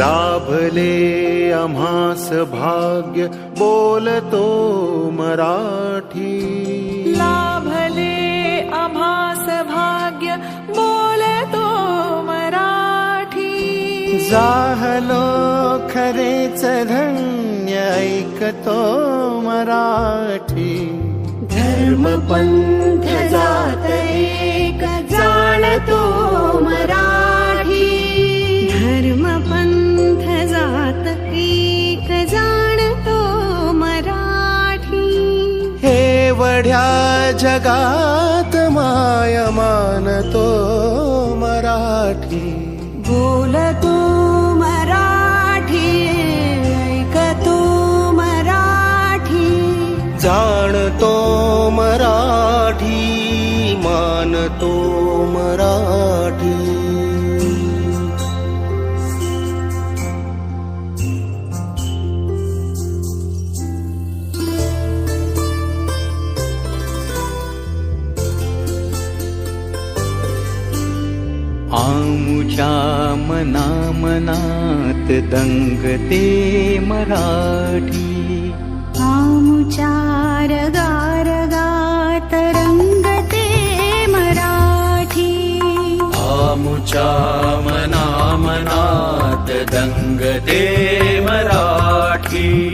लाभले आम्हास भाग्य बोलतो मराठी. लाभले आम्हास भाग्य बोलतो मराठी. जाहलो खरेच धन्य ऐकतो मराठी. धर्म पंथ जात एक जाणतो मराठी. धर्म पंथ जात एक जाणतो मराठी. हे वढ्या जगात माय मानतो मराठी. बोलतो मराठी, ऐकतो मराठी. जाणतो मराठी, मानतो मराठी. आमुच्या मना मनात दंगते मराठी. आमुच्या रगारगात रंगते मराठी. आमुच्या मना मनात दंगते मराठी.